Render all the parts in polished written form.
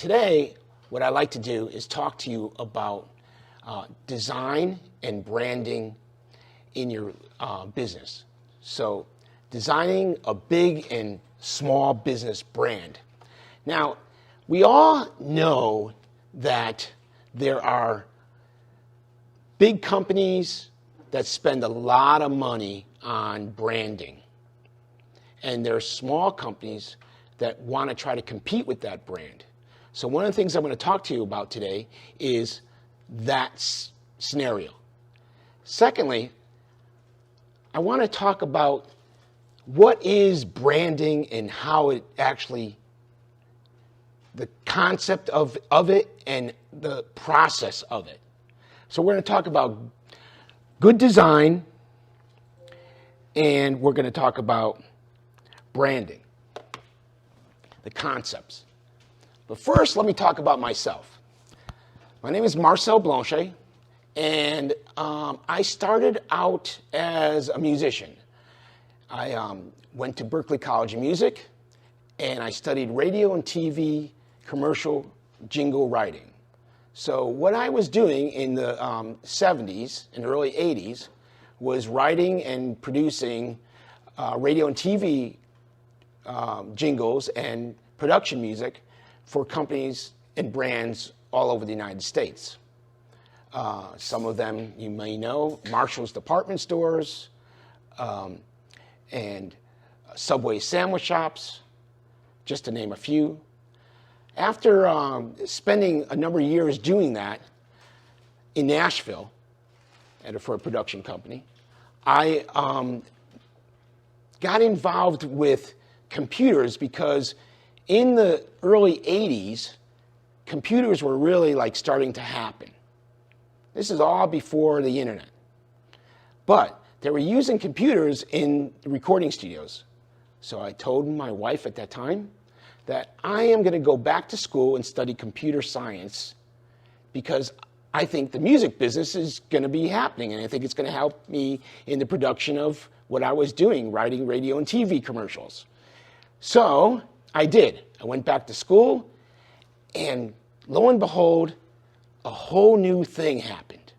Today, what I'd like to do is talk to you about design and branding in your business. So, designing a big and small business brand. Now, we all know that there are big companies that spend a lot of money on branding. And there are small companies that want to try to compete with that brand. So one of the things I'm going to talk to you about today is that scenario. Secondly, I want to talk about what is branding and how it actually, the concept of it and the process of it. So we're going to talk about good design, and we're going to talk about branding, the concepts. But first, let me talk about myself. My name is Marcel Blanchet, and I started out as a musician. I went to Berklee College of Music, and I studied radio and TV commercial jingle writing. So what I was doing in the 70s and early 80s was writing and producing radio and TV jingles and production music for companies and brands all over the United States. Some of them you may know, Marshall's department stores, and Subway sandwich shops, just to name a few. After spending a number of years doing that in Nashville for a production company, I got involved with computers because in the early 80s, computers were really like starting to happen. This is all before the internet. But they were using computers in recording studios. So I told my wife at that time that I am going to go back to school and study computer science because I think the music business is going to be happening, and I think it's going to help me in the production of what I was doing, writing radio and TV commercials. So I did. I went back to school, and lo and behold, a whole new thing happened.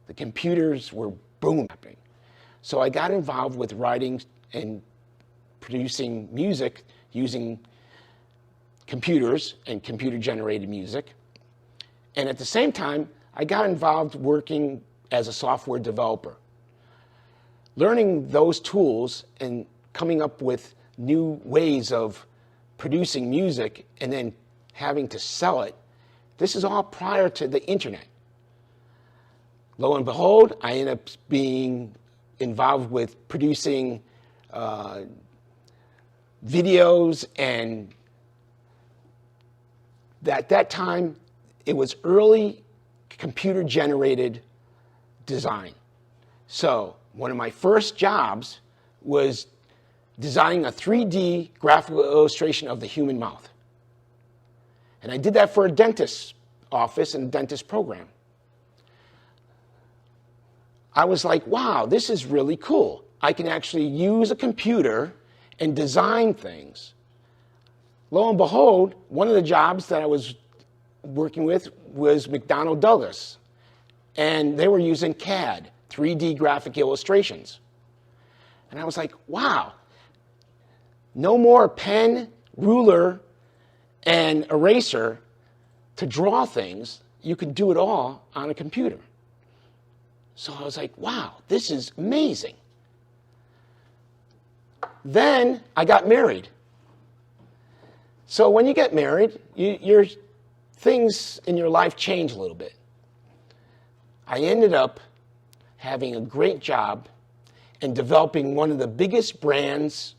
The computers were booming. So I got involved with writing and producing music using computers and computer-generated music. And at the same time, I got involved working as a software developer. Learning those tools and coming up with new ways of producing music and then having to sell it, this is all prior to the internet. Lo and behold, I ended up being involved with producing videos, and at that time, it was early computer-generated design. So one of my first jobs was designing a 3D graphical illustration of the human mouth. And I did that for a dentist's office and a dentist program. I was like, wow, this is really cool. I can actually use a computer and design things. Lo and behold, one of the jobs that I was working with was McDonnell Douglas, and they were using CAD, 3D graphic illustrations. And I was like, wow, no more pen, ruler, and eraser to draw things. You can do it all on a computer. So I was like, wow, this is amazing. Then I got married. So when you get married, your things in your life change a little bit. I ended up having a great job and developing one of the biggest brands,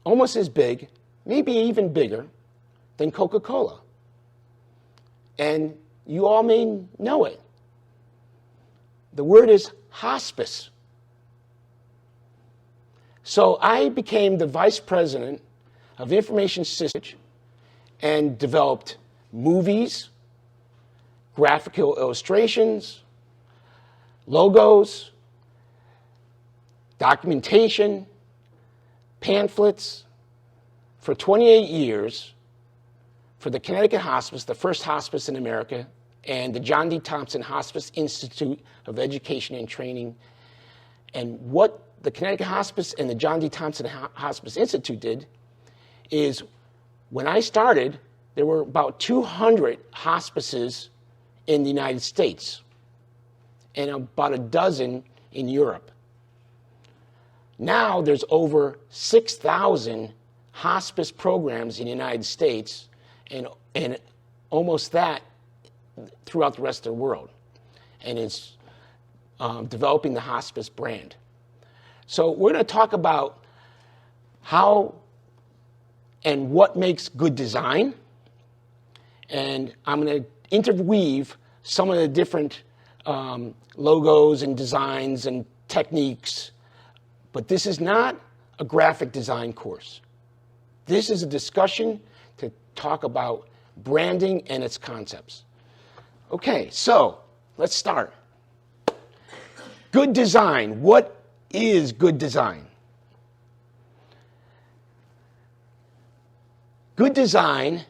almost as big, maybe even bigger, than Coca-Cola. And you all may know it. The word is hospice. So I became the vice president of information systems and developed movies, graphical illustrations, logos, documentation, pamphlets for 28 years for the Connecticut Hospice, the first hospice in America, and the John D. Thompson Hospice Institute of Education and Training. And what the Connecticut Hospice and the John D. Thompson Hospice Institute did is, when I started, there were about 200 hospices in the United States and about a dozen in Europe. Now there's over 6,000 hospice programs in the United States and almost that throughout the rest of the world. And it's developing the hospice brand. So we're going to talk about how and what makes good design. And I'm going to interweave some of the different logos and designs and techniques. But this is not a graphic design course. This is a discussion to talk about branding and its concepts. Okay, so let's start. Good design. What is good design? Good design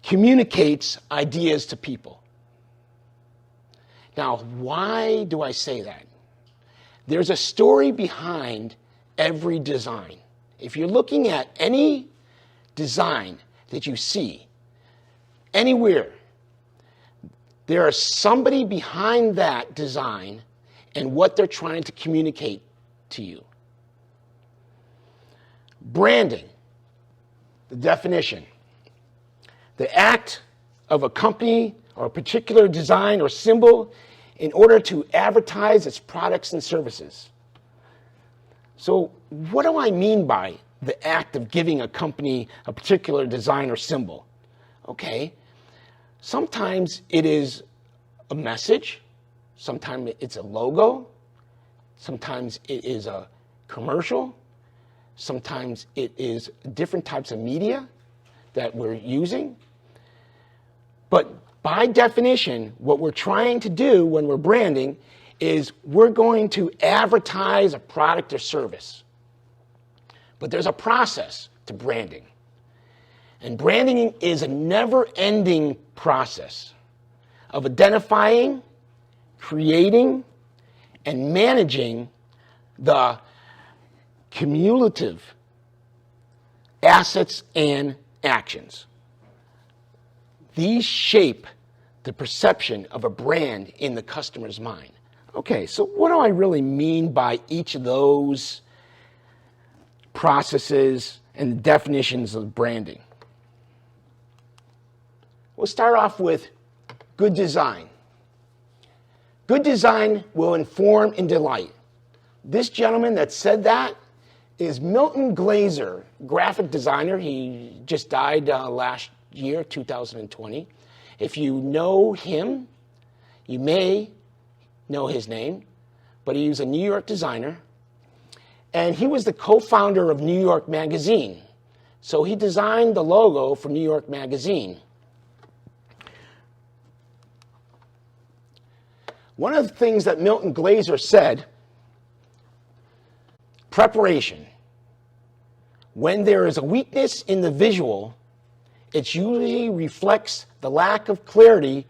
communicates ideas to people. Now, why do I say that? There's a story behind every design. If you're looking at any design that you see anywhere, there is somebody behind that design and what they're trying to communicate to you. Branding, the definition. The act of a company or a particular design or symbol in order to advertise its products and services. So what do I mean by the act of giving a company a particular design or symbol? Okay, sometimes it is a message, sometimes it's a logo, sometimes it is a commercial, sometimes it is different types of media that we're using. But by definition, what we're trying to do when we're branding is we're going to advertise a product or service. But there's a process to branding. And branding is a never-ending process of identifying, creating, and managing the cumulative assets and actions. These shape the perception of a brand in the customer's mind. Okay, so what do I really mean by each of those processes and definitions of branding? We'll start off with good design. Good design will inform and delight. This gentleman that said that is Milton Glaser, graphic designer. He just died last year, 2020. If you know him, you may know his name, but he was a New York designer, and he was the co-founder of New York Magazine. So he designed the logo for New York Magazine. One of the things that Milton Glaser said, preparation. When there is a weakness in the visual, it usually reflects the lack of clarity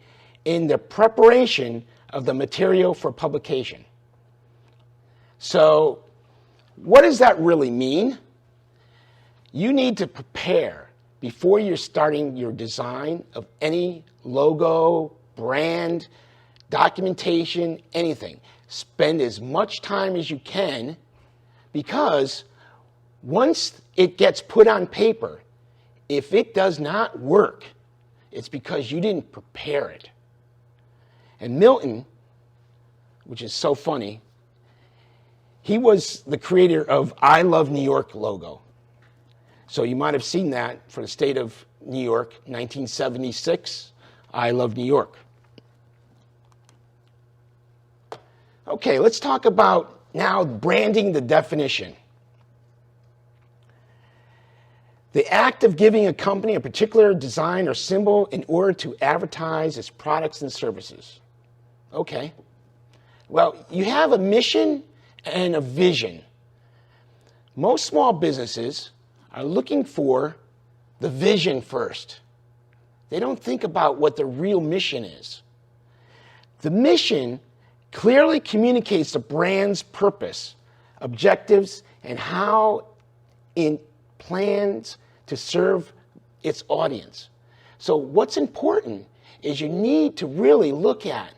in the preparation of the material for publication. So, what does that really mean? You need to prepare before you're starting your design of any logo, brand, documentation, anything. Spend as much time as you can, because once it gets put on paper, if it does not work, it's because you didn't prepare it. And Milton, which is so funny, he was the creator of I Love New York logo. So you might have seen that for the state of New York, 1976, I Love New York. Okay, let's talk about now branding, the definition. The act of giving a company a particular design or symbol in order to advertise its products and services. Okay. Well, you have a mission and a vision. Most small businesses are looking for the vision first. They don't think about what the real mission is. The mission clearly communicates the brand's purpose, objectives, and how it plans to serve its audience. So what's important is you need to really look at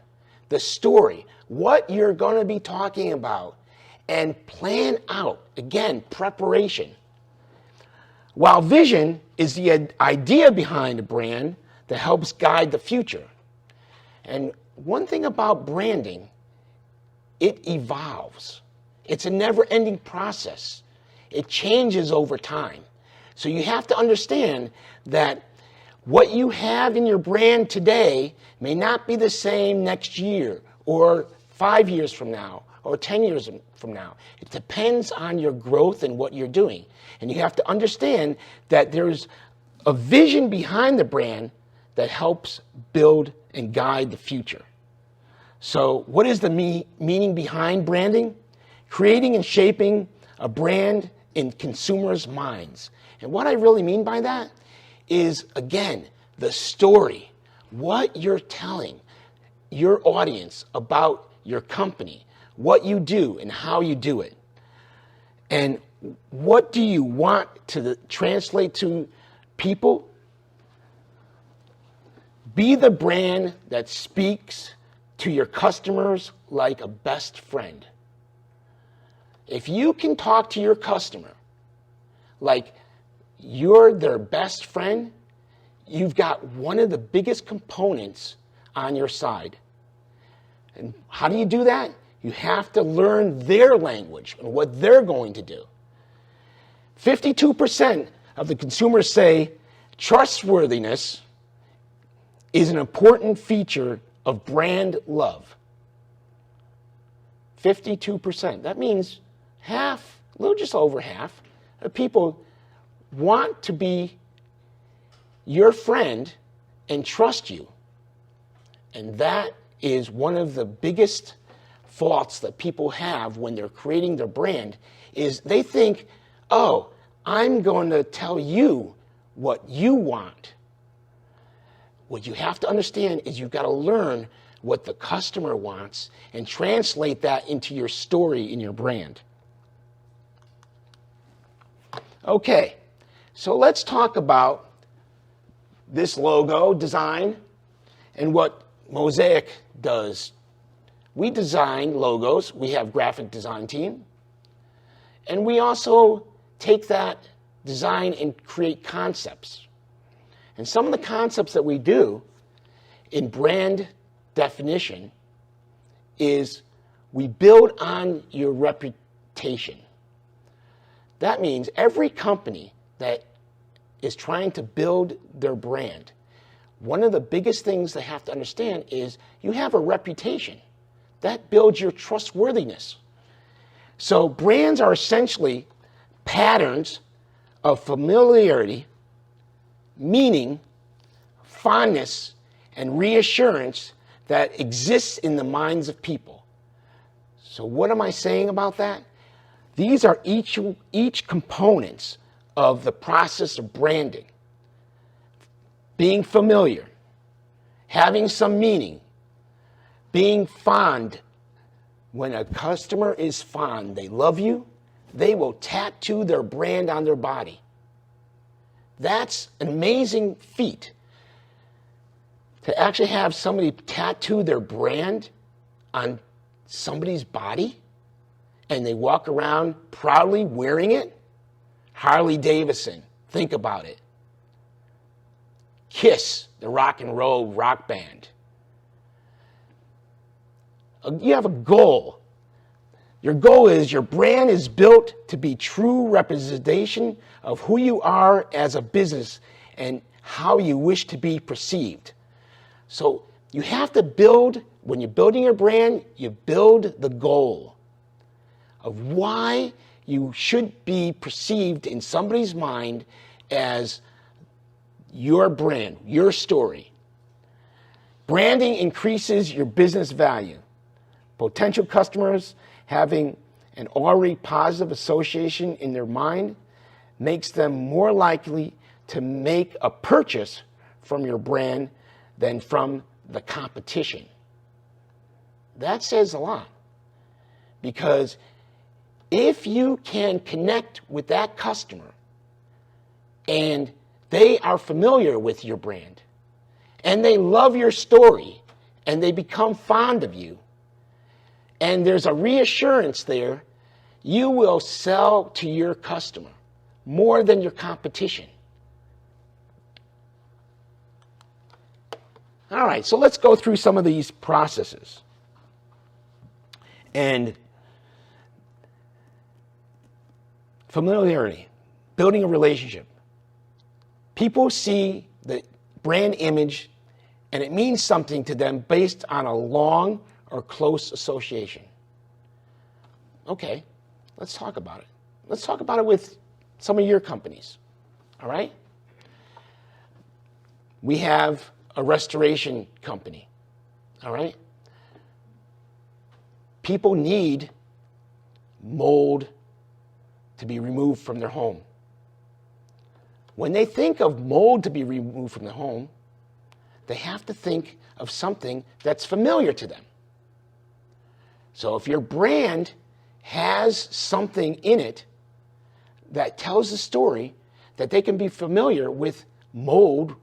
the story, what you're going to be talking about, and plan out, again, preparation. While vision is the idea behind a brand that helps guide the future. And one thing about branding, it evolves. It's a never-ending process. It changes over time. So you have to understand that what you have in your brand today may not be the same next year or 5 years from now or 10 years from now. It depends on your growth and what you're doing. And you have to understand that there's a vision behind the brand that helps build and guide the future. So what is the meaning behind branding? Creating and shaping a brand in consumers' minds. And what I really mean by that is, again, the story, what you're telling your audience about your company, what you do and how you do it. And what do you want to translate to people? Be the brand that speaks to your customers like a best friend. If you can talk to your customer like you're their best friend, you've got one of the biggest components on your side. And how do you do that? You have to learn their language and what they're going to do. 52% of the consumers say trustworthiness is an important feature of brand love. 52%. That means half, a little just over half, of people want to be your friend and trust you. And that is one of the biggest faults that people have when they're creating their brand, is they think, oh, I'm going to tell you what you want. What you have to understand is you've got to learn what the customer wants and translate that into your story in your brand. Okay, so let's talk about this logo design and what Mosaic does. We design logos. We have graphic design team. And we also take that design and create concepts. And some of the concepts that we do in brand definition is we build on your reputation. That means every company that is trying to build their brand, one of the biggest things they have to understand is you have a reputation. That builds your trustworthiness. So brands are essentially patterns of familiarity, meaning, fondness, and reassurance that exists in the minds of people. So what am I saying about that? These are each components of the process of branding. Being familiar, having some meaning, being fond. When a customer is fond, they love you, they will tattoo their brand on their body. That's an amazing feat. To actually have somebody tattoo their brand on somebody's body and they walk around proudly wearing it. Harley Davidson, think about it. Kiss, the rock and roll rock band. You have a goal. Your goal is your brand is built to be true representation of who you are as a business and how you wish to be perceived. So you have to build, when you're building your brand, you build the goal of why you should be perceived in somebody's mind as your brand, your story. Branding increases your business value. Potential customers having an already positive association in their mind makes them more likely to make a purchase from your brand than from the competition. That says a lot. Because if you can connect with that customer and they are familiar with your brand and they love your story and they become fond of you and there's a reassurance there, you will sell to your customer more than your competition. All right, so let's go through some of these processes. And familiarity, building a relationship. People see the brand image and it means something to them based on a long or close association. Okay, let's talk about it. Let's talk about it with some of your companies, all right? We have a restoration company, all right? People need mold to be removed from their home. When they think of mold to be removed from the home, they have to think of something that's familiar to them. So if your brand has something in it that tells the story that they can be familiar with mold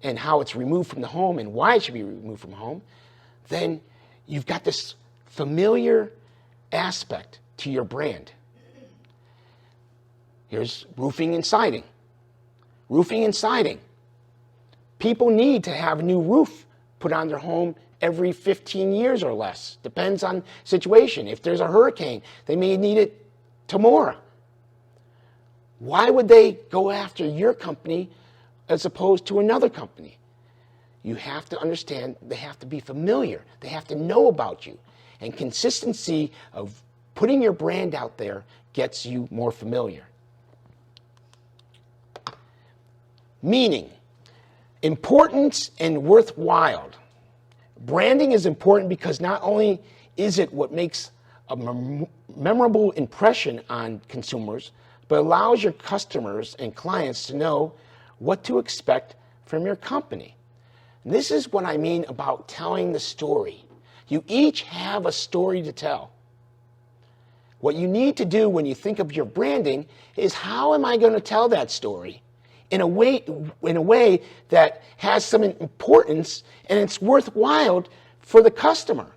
and how it's removed from the home and why it should be removed from home, then you've got this familiar aspect to your brand. Here's roofing and siding. Roofing and siding. People need to have a new roof put on their home every 15 years or less. Depends on situation. If there's a hurricane, they may need it tomorrow. Why would they go after your company as opposed to another company? You have to understand they have to be familiar. They have to know about you. And consistency of putting your brand out there gets you more familiar. Meaning, importance and worthwhile. Branding is important because not only is it what makes a memorable impression on consumers, but allows your customers and clients to know what to expect from your company. And this is what I mean about telling the story. You each have a story to tell. What you need to do when you think of your branding is, how am I going to tell that story in a way that has some importance and it's worthwhile for the customer?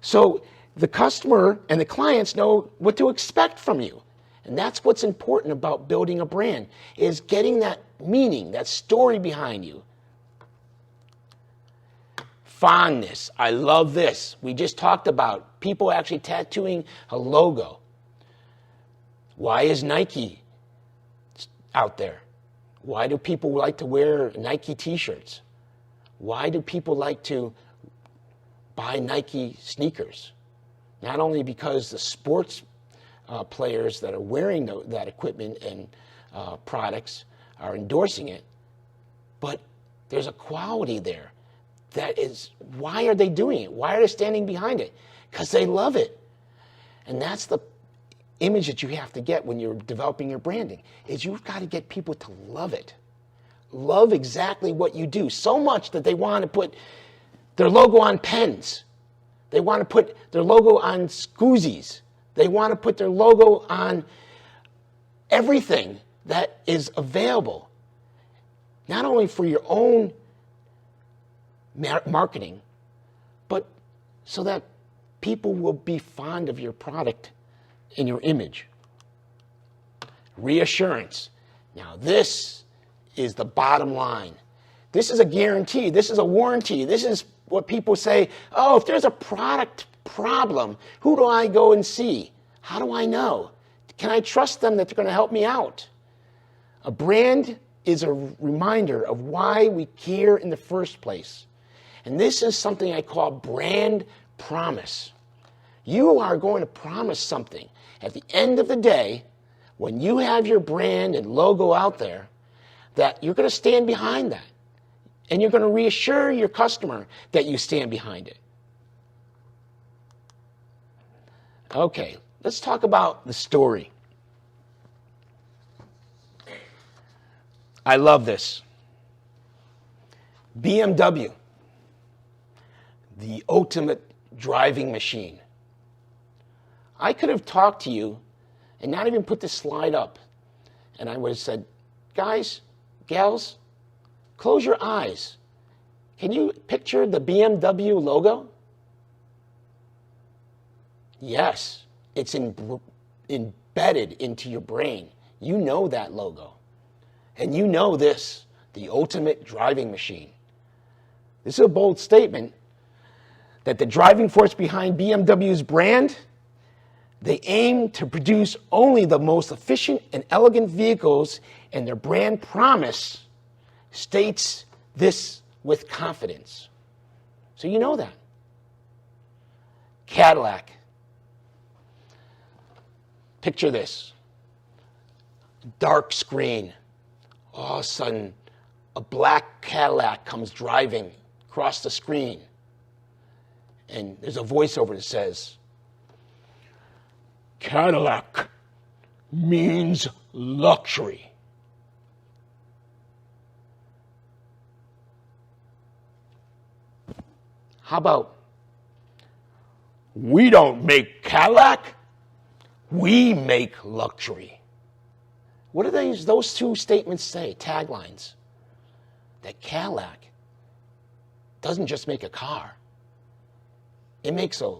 So the customer and the clients know what to expect from you. And that's what's important about building a brand, is getting that meaning, that story behind you. Fondness. I love this. We just talked about people actually tattooing a logo. Why is Nike out there? Why do people like to wear Nike t-shirts? Why do people like to buy Nike sneakers? Not only because the sports players that are wearing that equipment and products are endorsing it, but there's a quality there. That is, why are they doing it? Why are they standing behind it? Because they love it. And that's the image that you have to get when you're developing your branding, is you've got to get people to love it. Love exactly what you do, so much that they want to put their logo on pens. They want to put their logo on Scoozies. They want to put their logo on everything that is available, not only for your own marketing, but so that people will be fond of your product and your image. Reassurance. Now this is the bottom line. This is a guarantee. This is a warranty. This is what people say, oh, if there's a product problem, who do I go and see? How do I know? Can I trust them that they're going to help me out? A brand is a reminder of why we care in the first place. And this is something I call brand promise. You are going to promise something. At the end of the day, when you have your brand and logo out there, that you're going to stand behind that. And you're going to reassure your customer that you stand behind it. Okay, let's talk about the story. I love this. BMW, the ultimate driving machine. I could have talked to you and not even put this slide up, and I would have said, guys, gals, close your eyes. Can you picture the BMW logo? Yes, it's embedded into your brain. You know that logo. And you know this, the ultimate driving machine. This is a bold statement that the driving force behind BMW's brand, they aim to produce only the most efficient and elegant vehicles, and their brand promise states this with confidence. So you know that. Cadillac. Picture this. Dark screen. All of a sudden, a black Cadillac comes driving across the screen. And there's a voiceover that says, Cadillac means luxury. How about, we don't make Cadillac, we make luxury. What do those two statements say, taglines? That Cadillac doesn't just make a car. It makes a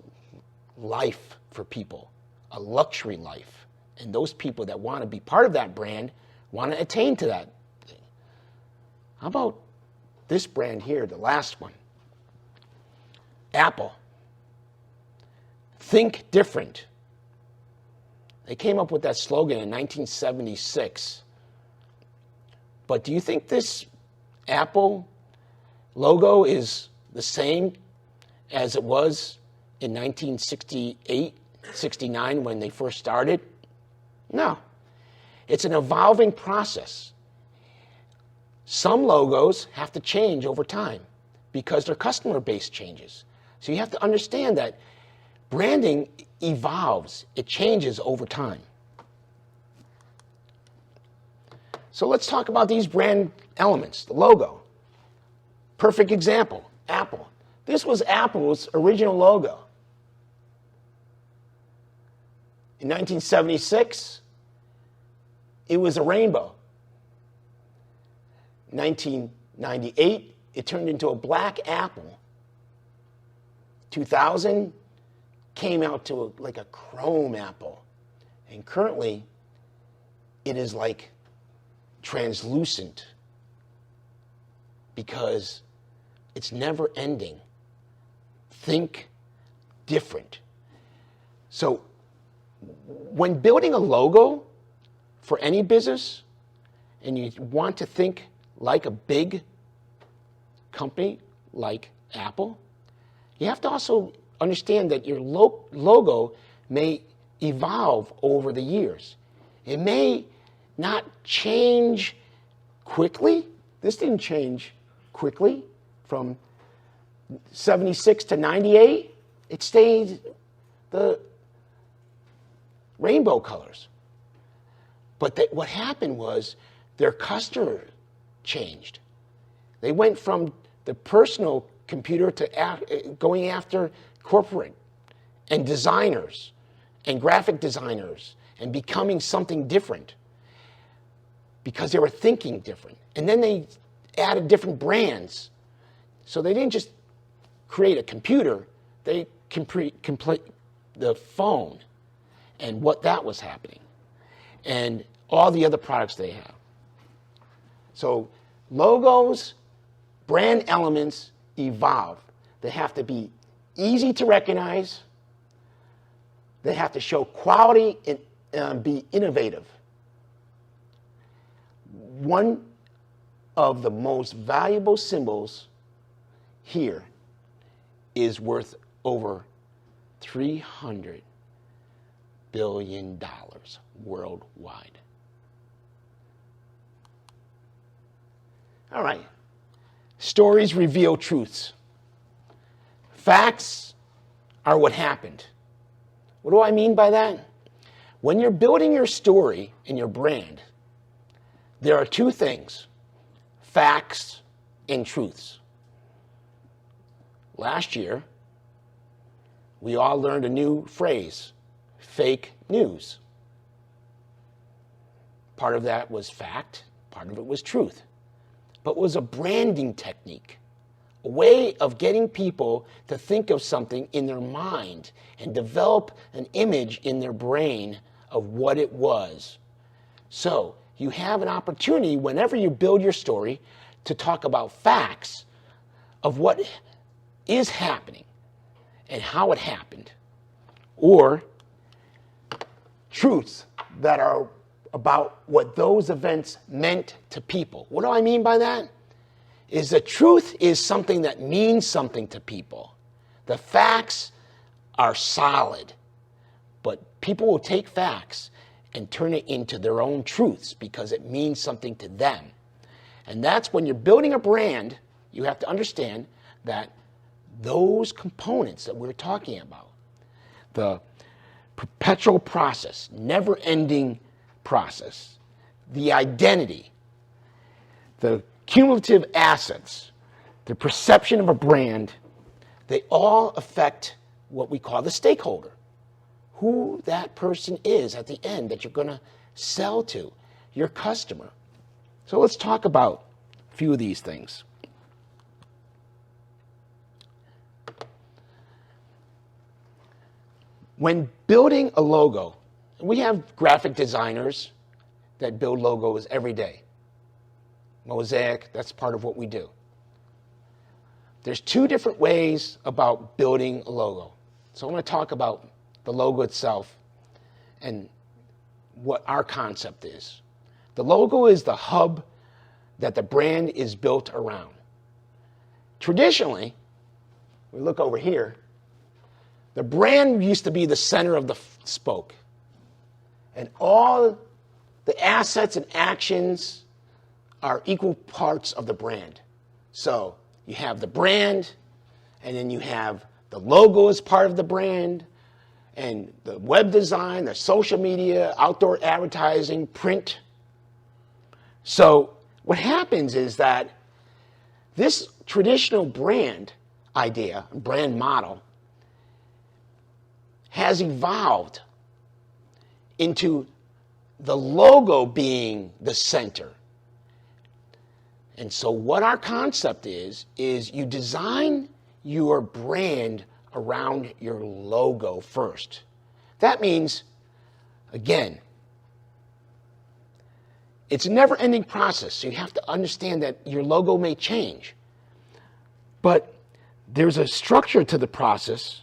life for people, a luxury life. And those people that want to be part of that brand want to attain to that thing. How about this brand here, the last one? Apple. Think different. They came up with that slogan in 1976. But do you think this Apple logo is the same as it was in 1968, 69 when they first started? No. It's an evolving process. Some logos have to change over time because their customer base changes. So you have to understand that branding evolves. It changes over time. So let's talk about these brand elements, the logo. Perfect example, Apple. This was Apple's original logo. In 1976, it was a rainbow. 1998, it turned into a black apple. 2000, came out to like a chrome apple. And currently, it is like translucent because it's never ending. Think different. So when building a logo for any business and you want to think like a big company like Apple, you have to also understand that your logo may evolve over the years. It may not change quickly. This didn't change quickly from 76 to 98. It stayed the rainbow colors. But what happened was their customer changed. They went from the personal computer to going after corporate and designers and graphic designers and becoming something different because they were thinking different. And then they added different brands. So they didn't just create a computer, they complete the phone and what that was happening and all the other products they have. So logos, brand elements evolve. They have to be easy to recognize. They have to show quality and be innovative. One of the most valuable symbols here is worth over $300 billion worldwide. All right. Stories reveal truths. Facts are what happened. What do I mean by that? When you're building your story and your brand, there are two things, facts and truths. last year, we all learned a new phrase, fake news. Part of that was fact, part of it was truth, but it was a branding technique, a way of getting people to think of something in their mind and develop an image in their brain of what it was. So you have an opportunity whenever you build your story to talk about facts of what is happening and how it happened, or truths that are about what those events meant to people. What do I mean by that? Is the truth is something that means something to people. The facts are solid, but people will take facts and turn it into their own truths because it means something to them. And that's when you're building a brand, you have to understand that those components that we're talking about, the perpetual process, never-ending process, the identity, the cumulative assets, the perception of a brand, they all affect what we call the stakeholder. Who that person is at the end that you're going to sell to, your customer. So let's talk about a few of these things. When building a logo, we have graphic designers that build logos every day. Mosaic, that's part of what we do. There's two different ways about building a logo. So I'm going to talk about the logo itself and what our concept is. The logo is the hub that the brand is built around. Traditionally, we look over here, the brand used to be the center of the spoke. And all the assets and actions are equal parts of the brand. So you have the brand, and then you have the logo as part of the brand, and the web design, the social media, outdoor advertising, print. So what happens is that this traditional brand idea, brand model, has evolved into the logo being the center. And so what our concept is you design your brand around your logo first. That means, again, it's a never-ending process, so you have to understand that your logo may change. But there's a structure to the process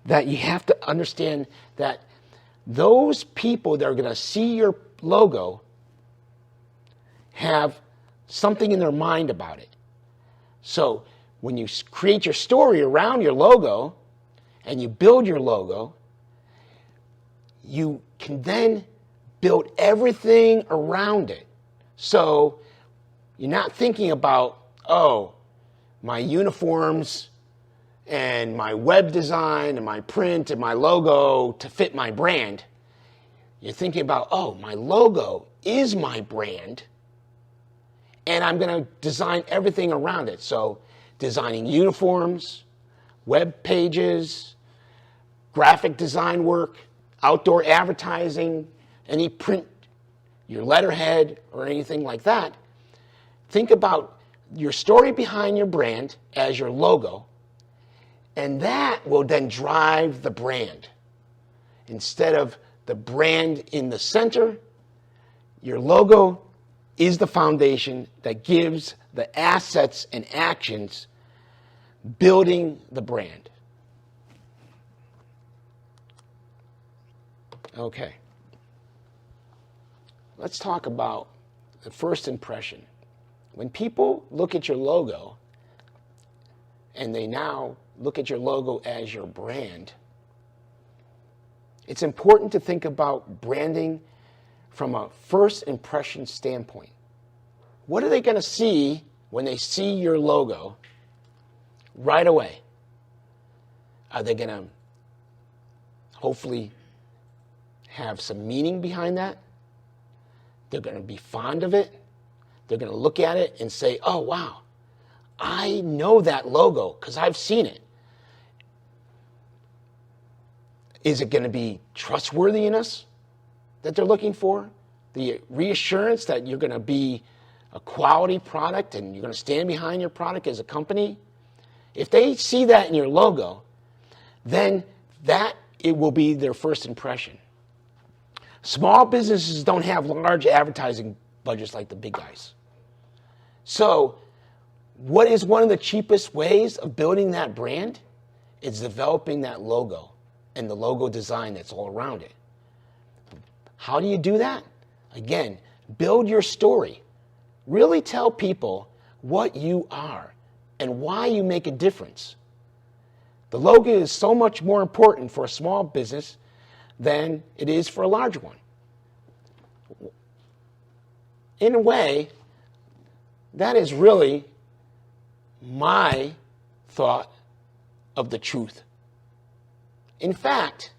that you have to understand that those people that are going to see your logo have something in their mind about it. So when you create your story around your logo and you build your logo, you can then build everything around it. So you're not thinking about, oh, my uniforms and my web design and my print and my logo to fit my brand. You're thinking about, oh, my logo is my brand, and I'm going to design everything around it. So designing uniforms, web pages, graphic design work, outdoor advertising, any print, your letterhead or anything like that. Think about your story behind your brand as your logo, and that will then drive the brand. Instead of the brand in the center, your logo is the foundation that gives the assets and actions building the brand. Okay. Let's talk about the first impression. When people look at your logo, and they now look at your logo as your brand, it's important to think about branding from a first impression standpoint. What are they going to see when they see your logo right away? Are they going to hopefully have some meaning behind that? They're going to be fond of it. They're going to look at it and say, oh, wow, I know that logo because I've seen it. Is it going to be trustworthiness that they're looking for? The reassurance that you're going to be a quality product and you're going to stand behind your product as a company? If they see that in your logo, then it will be their first impression. Small businesses don't have large advertising budgets like the big guys. So, what is one of the cheapest ways of building that brand? It's developing that logo and the logo design that's all around it. How do you do that? Again, build your story. Really tell people what you are and why you make a difference. The logo is so much more important for a small business than it is for a large one. In a way, that is really my thought of the truth. In fact,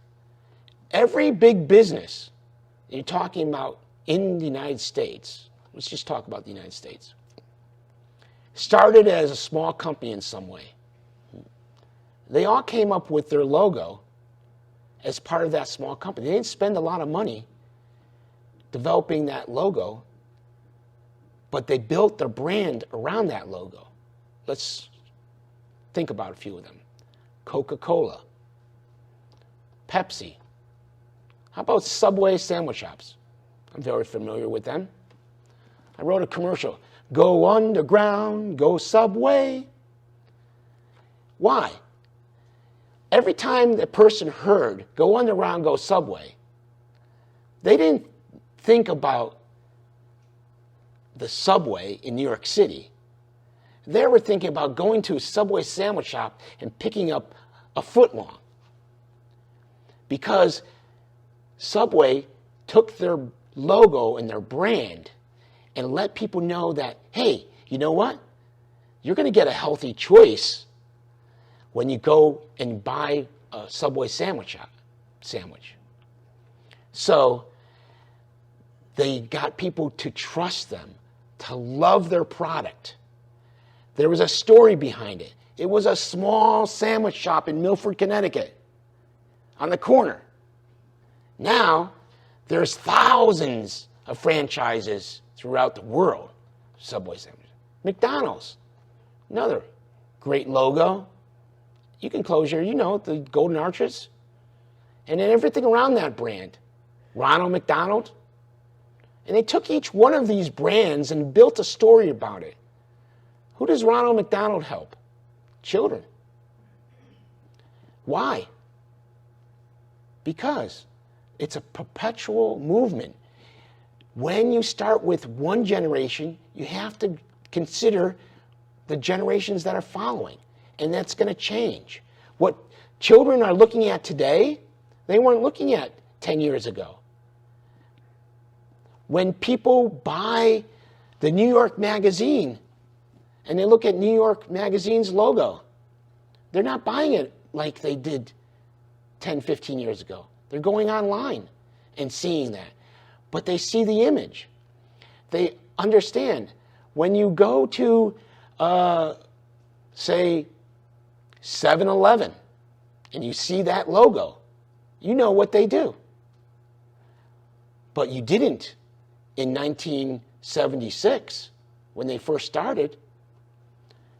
every big business you're talking about in the United States, let's just talk about the United States, started as a small company in some way. They all came up with their logo as part of that small company. They didn't spend a lot of money developing that logo, but they built their brand around that logo. Let's think about a few of them. Coca-Cola, Pepsi. How about Subway sandwich shops? I'm very familiar with them. I wrote a commercial. Go underground, go Subway. Why? Every time the person heard, go underground, go Subway, they didn't think about the Subway in New York City. They were thinking about going to a Subway sandwich shop and picking up a footlong. Because Subway took their logo and their brand and let people know that, hey, you know what? You're going to get a healthy choice when you go and buy a Subway sandwich. So they got people to trust them, to love their product. There was a story behind it. It was a small sandwich shop in Milford, Connecticut, on the corner. Now, there's thousands of franchises throughout the world, Subway sandwiches. McDonald's, another great logo. You can close the golden arches. And then everything around that brand. Ronald McDonald. And they took each one of these brands and built a story about it. Who does Ronald McDonald help? Children. Why? Because it's a perpetual movement. When you start with one generation, you have to consider the generations that are following. And that's going to change. What children are looking at today, they weren't looking at 10 years ago. When people buy the New York Magazine and they look at New York Magazine's logo, they're not buying it like they did 10, 15 years ago. They're going online and seeing that. But they see the image. They understand. When you go to, say, 7-Eleven, and you see that logo, you know what they do. But you didn't in 1976 when they first started,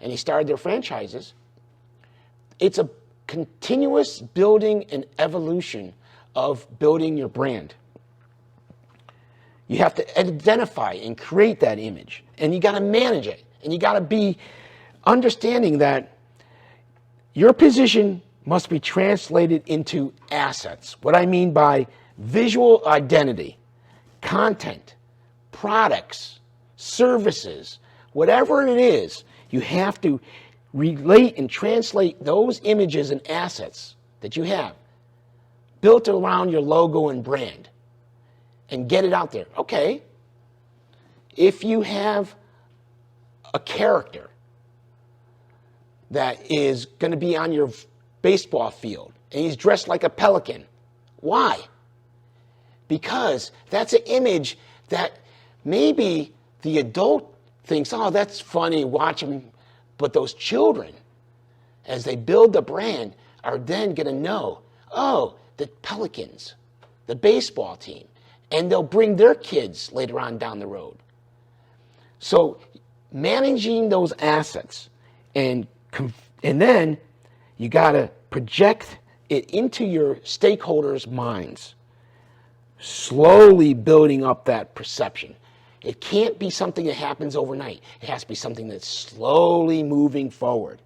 and they started their franchises. It's a continuous building and evolution of building your brand. You have to identify and create that image, and you got to manage it, and you got to be understanding that your position must be translated into assets. What I mean by visual identity, content, products, services, whatever it is, you have to relate and translate those images and assets that you have built around your logo and brand and get it out there. Okay, if you have a character that is going to be on your baseball field and he's dressed like a pelican, why? Because that's an image that maybe the adult thinks, oh, that's funny, watch him But those children, as they build the brand, are then going to know, oh, the Pelicans, the baseball team, and they'll bring their kids later on down the road. So managing those assets, and then you got to project it into your stakeholders' minds, slowly building up that perception. It can't be something that happens overnight. It has to be something that's slowly moving forward.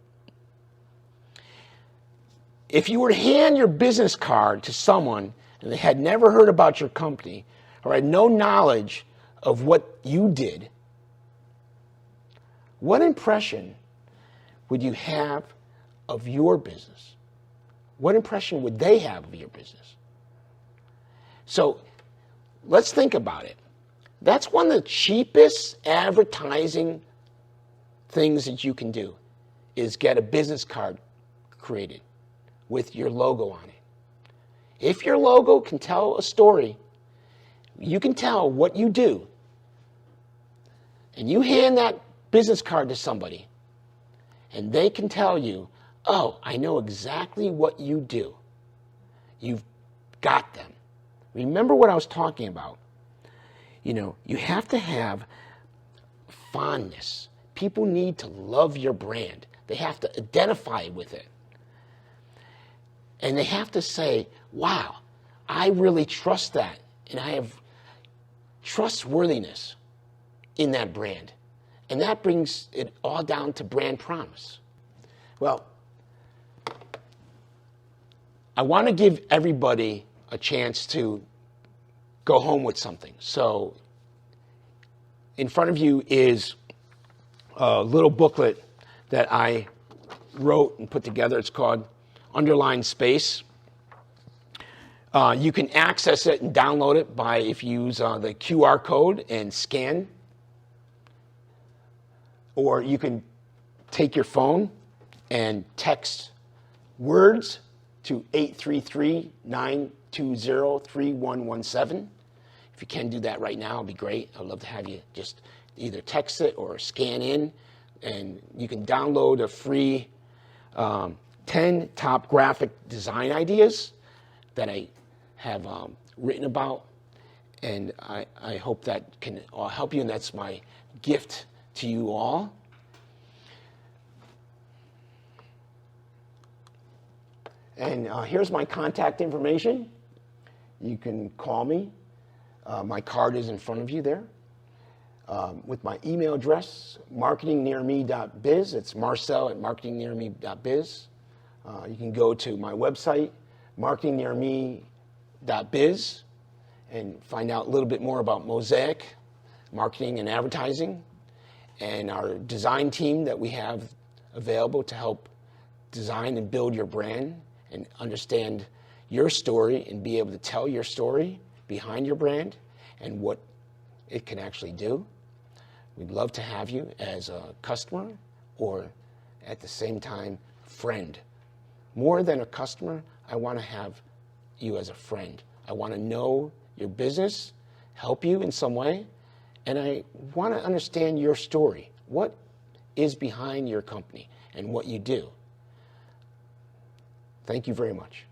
If you were to hand your business card to someone and they had never heard about your company or had no knowledge of what you did, what impression would you have of your business? What impression would they have of your business? So let's think about it. That's one of the cheapest advertising things that you can do, is get a business card created with your logo on it. If your logo can tell a story, you can tell what you do, and you hand that business card to somebody, and they can tell you, oh, I know exactly what you do. You've got them. Remember what I was talking about. You know, you have to have fondness. People need to love your brand. They have to identify with it. And they have to say, wow, I really trust that. And I have trustworthiness in that brand. And that brings it all down to brand promise. Well, I want to give everybody a chance to go home with something. So in front of you is a little booklet that I wrote and put together. It's called Underline Space. You can access it and download it by, if you use the QR code and scan. Or you can take your phone and text words to 833-920-3117. If you can do that right now, it'd be great. I'd love to have you just either text it or scan in. And you can download a free 10 top graphic design ideas that I have written about. And I hope that can help you, and that's my gift to you all. And here's my contact information. You can call me. My card is in front of you there. With my email address, marketingnearme.biz. It's marcel@marketingnearme.biz. You can go to my website, marketingnearme.biz, and find out a little bit more about Mosaic, marketing and advertising, and our design team that we have available to help design and build your brand and understand your story and be able to tell your story behind your brand and what it can actually do. We'd love to have you as a customer, or at the same time, friend. More than a customer, I want to have you as a friend. I want to know your business, help you in some way, and I want to understand your story. What is behind your company and what you do? Thank you very much.